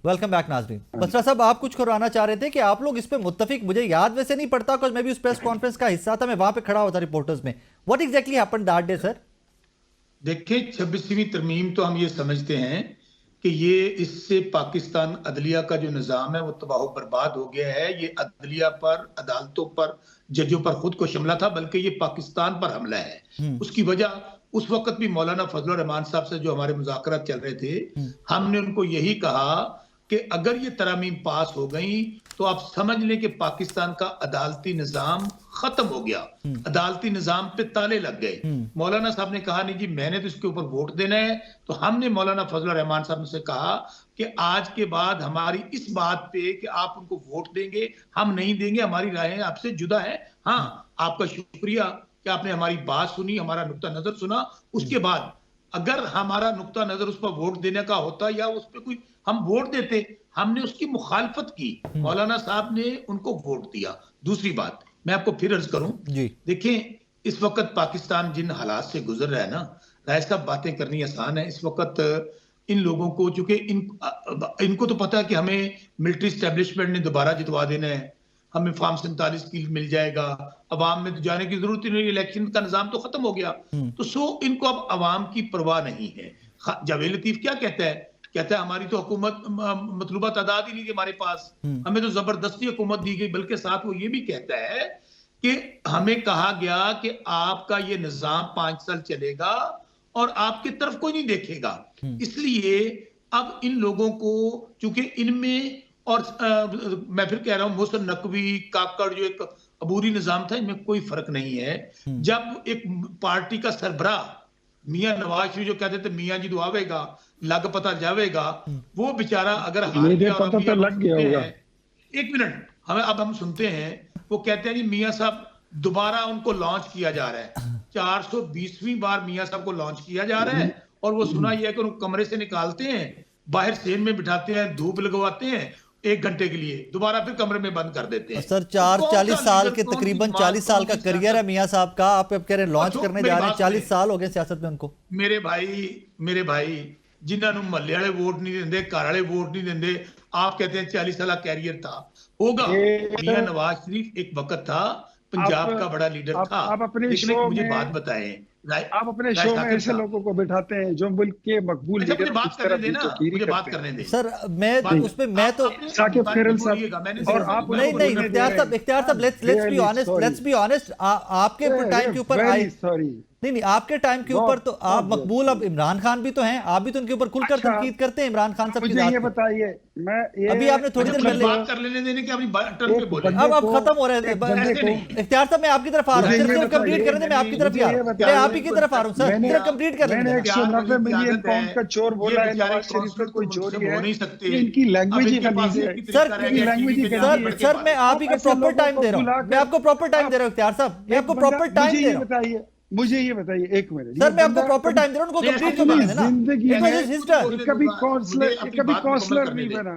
Welcome back नाजरीन। बसरा साहब, आप कुछ करवाना चाह रहे थे कि आप लोग इस पे मुत्तफिक, मुझे याद वैसे नहीं पड़ता बिकॉज़ मैं भी उस प्रेस कॉन्फ्रेंस का हिस्सा था, मैं वहां पे खड़ा हुआ था रिपोर्टर्स में। What exactly happened that day sir? देखिए, 26वीं तरमीम तो हम ये समझते हैं कि ये इससे पाकिस्तान अदलिया का जो निज़ाम है वो तबाह बर्बाद हो गया है। ये अदलिया पर, अदालतों पर, जजों पर खुद को शिमला था, बल्कि ये पाकिस्तान पर हमला है। उसकी वजह उस वक्त भी मौलाना फजल रहमान साहब से जो हमारे मुज़ाकरात चल रहे थे, हमने उनको यही कहा कि अगर ये तरामीम पास हो गई तो आप समझ लें कि पाकिस्तान का अदालती निज़ाम खत्म हो गया, अदालती निज़ाम पे ताले लग गए। मौलाना साहब ने कहा नहीं जी मैंने तो इसके ऊपर वोट देना है। तो हमने मौलाना फजल रहमान साहब से कहा कि आज के बाद हमारी इस बात पे कि आप उनको वोट देंगे हम नहीं देंगे, हमारी राहें आपसे जुदा है। हाँ, आपका शुक्रिया कि आपने हमारी बात सुनी, हमारा नुक्ता नजर सुना। उसके बाद अगर हमारा नुक्ता नजर उस पर वोट देने का होता या उस पर कोई हम वोट देते, हमने उसकी मुखालफत की, मौलाना साहब ने उनको वोट दिया। दूसरी बात मैं आपको फिर अर्ज करूं, देखें इस वक्त पाकिस्तान जिन हालात से गुजर रहा है ना, राय साहब बातें करनी आसान है। इस वक्त इन लोगों को, चूंकि इनको तो पता है कि हमें मिलिट्री स्टैब्लिशमेंट ने दोबारा जितवा देना है, हमें फार्म 47 की मिल जाएगा, अवाम में तो जाने की जरूरत ही नहीं, इलेक्शन का निजाम तो खत्म हो गया। तो इनको अब अवाम की परवाह नहीं है। जावेद लतीफ क्या कहता है? कहता है हमारी तो हुकूमत मतलूबा तादाद ही नहीं थी हमारे पास, हमें तो जबरदस्ती हुकूमत दी गई। बल्कि साथ वो ये भी कहता है कि हमें कहा गया कि आपका ये निजाम 5 साल चलेगा और आपकी तरफ कोई नहीं देखेगा। इसलिए अब इन लोगों को, चूंकि इनमें और मैं फिर कह रहा हूं मोहसिन नकवी, काकड़ जो एक अबूरी निजाम था, इनमें कोई फर्क नहीं है। जब एक पार्टी का सरबराह मियां नवाज शरीफ जो कहते थे मियां जी दुआवेगा लग पता जावेगा, वो बेचारा अगर हार गया और पता तो लग गया होगा। एक मिनट, हम सुनते हैं वो कहते हैं जी मियां साहब दोबारा उनको लॉन्च किया जा रहा है, 420वीं बार मियां साहब को लॉन्च किया जा रहा है। और वो सुना यह है कि उनको कमरे से निकालते हैं, बाहर सेन में बिठाते हैं, धूप लगवाते हैं 1 घंटे के लिए, दोबारा फिर कमरे में बंद कर देते हैं। सर 40 साल के, तकरीबन 40 साल का करियर है मियां साहब का, आप कह रहे हैं लॉन्च करने जा रहे हैं, 40 साल हो गए सियासत में उनको। मेरे भाई जिन्होंने महल्ले वाले वोट नहीं देंगे, घर वाले वोट नहीं देंगे, आप कहते हैं 40 साल कैरियर था। होगा, मियां नवाज शरीफ एक वक्त था, पंजाब का बड़ा लीडर था। आप अपने शो मुझे में बात बताएं, आप अपने शो में ऐसे लोगों को बिठाते हैं जो मुल्क के मकबूल लीडर, मुझे बात करने देना, मुझे बात करने दें सर। मैं उसमें मैं तो साकिब खैरल साहब और आप नहीं इख्तियार साहब लेट्स बी ऑनेस्ट, आपके टाइम के ऊपर नहीं आपके टाइम के ऊपर तो आप मकबूल, अब इमरान खान भी तो हैं, आप भी तो उनके ऊपर खुलकर तनकीद करते हैं इमरान खान साहब की। मुझे ये बताइए, अभी आपने थोड़ी देर पहले बात कर लेने देने की अपनी टर्न पे बोले, अब खत्म हो रहे हैं। इख्तियार साहब मैं आपकी तरफ आ रहा हूँ, सिर्फ कंप्लीट करने मैं आपकी तरफ आ रहा हूँ, मैं आप ही की तरफ आ रहा हूँ सर, सिर्फ कंप्लीट कर मैंने 190 मिलियन पाउंड का चोर बोला है, नवाज शरीफ का कोई चोरी है, इनकी लैंग्वेज ही गंदी है सर। सर मैं आप ही को प्रॉपर टाइम दे रहा हूँ, मैं आपको प्रॉपर टाइम दे रहा हूँ इख्तियार साहब, मैं आपको प्रॉपर टाइम दे रहा हूँ। मुझे ये बताइए 1 मिनट सर, मैं आपको प्रॉपर टाइम दे रहा हूं, उनको कंप्लीट करने देना। जिंदगी में कभी काउंसलर नहीं बना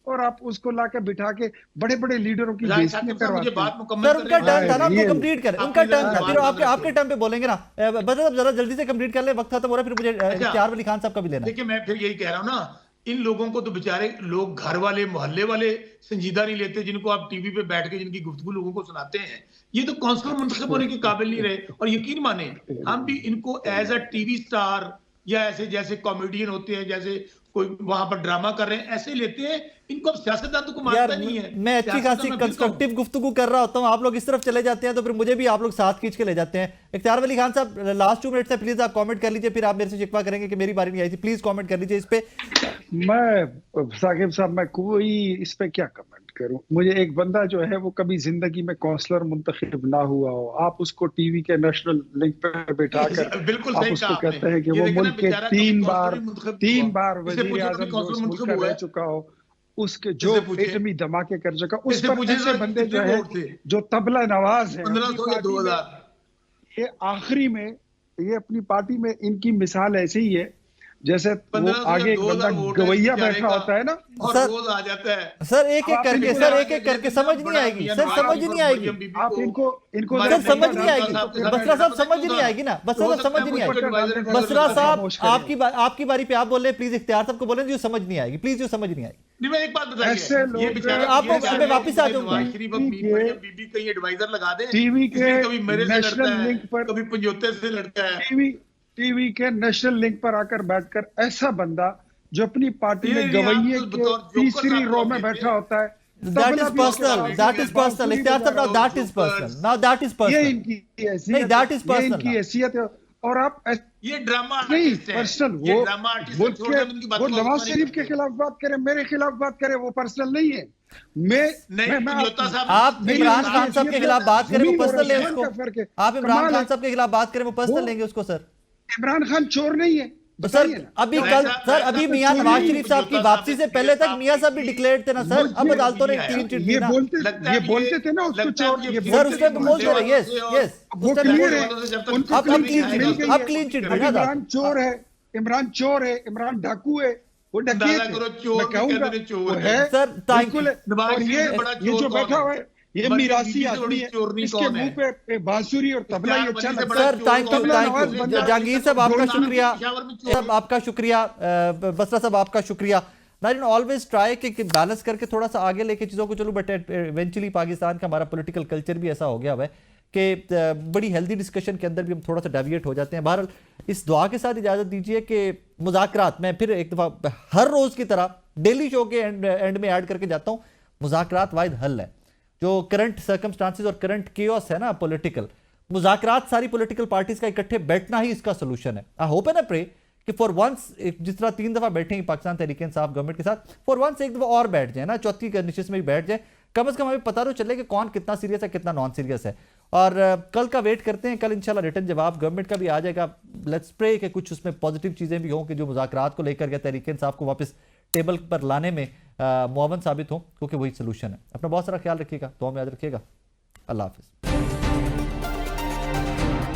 और आप उसको लाकर बिठा के बड़े बड़े लीडरों की बेइज्जती करवाते हैं। सर उनका टर्न था ना, उनको कंप्लीट करें, उनका टर्न था, फिर आपके टर्न पे बोलेंगे ना। बस जरा जल्दी से कंप्लीट कर ले, वक्त खत्म हो रहा है, फिर मुझे इख्तियार वली खान साहब का भी लेना। देखिए मैं फिर यही कह रहा हूं ना, इन लोगों को तो बेचारे लोग घर वाले मोहल्ले वाले संजीदा नहीं लेते, जिनको आप टीवी पे बैठ के जिनकी गुफ्तगू लोगों को सुनाते हैं। ये तो काउंसलर मुंतखब होने के काबिल नहीं रहे। और यकीन माने हम भी इनको एज अ टीवी स्टार या ऐसे जैसे कॉमेडियन होते हैं, जैसे कोई वहां पर ड्रामा कर रहे हैं, ऐसे लेते हैं। इनको अब सियासतदान तो मानता नहीं है। मैं अच्छी खासी कंस्ट्रक्टिव गुफ्तगू कर रहा होता हूं, आप लोग इस तरफ चले जाते हैं तो फिर मुझे भी आप लोग साथ खींच के ले जाते हैं। इख्तियार वली खान साहब लास्ट 2 मिनट से प्लीज आप कमेंट कर लीजिए, फिर आप मेरे से शिकवा करेंगे कि मेरी बारी नहीं आई थी। प्लीज कमेंट कर लीजिए इस पे। मैं साकिब साहब, मैं कोई इस पे क्या कमेंट करूं? मुझे एक बंदा जो है वो कभी जिंदगी में काउंसलर मुंतखब ना हुआ हो, आप उसको टीवी के नेशनल लिंक पे बिठा कर आप उसको कहते हैं कि वो मुल्क के 3 बार वजीर आजम रह चुका हो, उसके जो एटमी धमाके कर चुका, उस पर ऐसे बंदे जो है जो तबला नवाज है, 2000 ये आखिरी में ये अपनी पार्टी में इनकी मिसाल ऐसे ही है। जैसे वो आगे एक बंदा गवैया बैठा होता है ना, और सर, रोज आ जाता है। सर एक एक करके समझ नहीं आएगी सर, समझ नहीं आएगी आप इनको सर, समझ नहीं आएगी बसरा साहब, समझ नहीं आएगी ना बसरा साहब, समझ नहीं आएगी बसरा साहब। आपकी बारी पे आप बोल रहे हैं, प्लीज इख्तियार साहब को बोलें जो समझ नहीं आएगी, प्लीज जो समझ नहीं आएगी। नहीं, मैं एक बात ऐसे बताइए, ये बेचारा आप मैं वापस आ जाऊंगा। नवाज शरीफ और बीबी कहीं एडवाइजर लगा दे, टीवी के कभी मेरे से नेशनल लड़ता है, लिंक पर, कभी पंजोते से लड़ता है। टीवी के नेशनल लिंक पर आकर बैठकर ऐसा बंदा जो अपनी पार्टी में गवैये के तीसरी रो में बैठा होता है, That is personal. That is personal. इख्तियार साहब, now that is personal. Now that is personal. ये इनकी हैसियत, नहीं, that is ये personal. इनकी हैसियत है। और आप ये ड्रामा नहीं आर्टिस्ट है, पर्सनल ये वो ड्रामा आर्टिस्ट बोल है, छोड़ दें उनकी के बातों वो को नवाज नहीं शरीफ के करते। खिलाफ बात करे, मेरे खिलाफ बात करे, वो पर्सनल नहीं है। नहीं, पंजोता साहब, आप इमरान खान साहब के खिलाफ बात करें वो पर्सनल ले उसको, फर्क है। आप इमरान खान साहब के खिलाफ बात करें वो पर्सनल लेंगे उसको सर। इमरान खान चोर नहीं है तो सर अभी कल सर अभी मियां नवाज शरीफ साहब की वापसी से पहले तक मियां साहब भी डिक्लेयर्ड थे ना सर, अब अदालतों ने क्लीन चिट दी ना। ये बोलते थे ना उसको चोर, सर उस पर बोलते रहे, यस यस वो क्लियर है, उनको अब क्लीन चिट दी ना। इमरान चोर है, इमरान चोर है, इमरान डाकू है, वो डकैत है, मैं कहूंगा वो है सर। बिल्कुल। और ये जो बैठा हुआ है ये मिरासी आदमी है, इसके मुंह पे बांसुरी और तबला ही अच्छा लगता है। सर थैंक यू जहांगीर साहब, आपका शुक्रिया सब, आपका शुक्रिया बसरा साहब, आपका शुक्रिया। नाइन ऑलवेज ट्राई कि बैलेंस करके थोड़ा सा आगे लेके चीज़ों को चलूँ, बट इवेंचुअली पाकिस्तान का हमारा पॉलिटिकल कल्चर भी ऐसा हो गया हुआ है कि बड़ी हेल्दी डिस्कशन के अंदर भी हम थोड़ा सा डेविएट हो जाते हैं। बहरहाल इस दुआ के साथ इजाज़त दीजिए कि मुज़ाकरात, मैं फिर एक दफ़ा हर रोज़ की तरह डेली शो के एंड में ऐड करके जाता हूँ, मुज़ाकरात वाहिद हल है। जो करंट सर्कमस्टांसेस और करंट केओस है ना पॉलिटिकल, मुज़ाकरात सारी पॉलिटिकल पार्टीज का इकट्ठे बैठना ही इसका सोल्यूशन है। I hope and I pray कि फॉर वंस जिस तरह 3 दफा बैठे हैं पाकिस्तान तहरीक-ए-इंसाफ गवर्नमेंट के साथ, फॉर वंस एक दफा और बैठ जाए ना, चौथी नशिस्त में भी बैठ जाए, कम से कम हमें पता तो चले कि कौन कितना सीरियस है कितना नॉन सीरियस है। और कल का वेट करते हैं, कल इंशाल्लाह रिटर्न जवाब गवर्नमेंट का भी आ जाएगा। लेट्स प्रे कि कुछ उसमें पॉजिटिव चीज़ें भी हों कि जो मुज़ाकरात को लेकर या तहरीक-ए-इंसाफ को वापस टेबल पर लाने में मुआवन साबित हो, क्योंकि वही सोल्यूशन है। अपना बहुत सारा ख्याल रखिएगा, दुआ में याद रखिएगा। अल्लाह हाफिज़।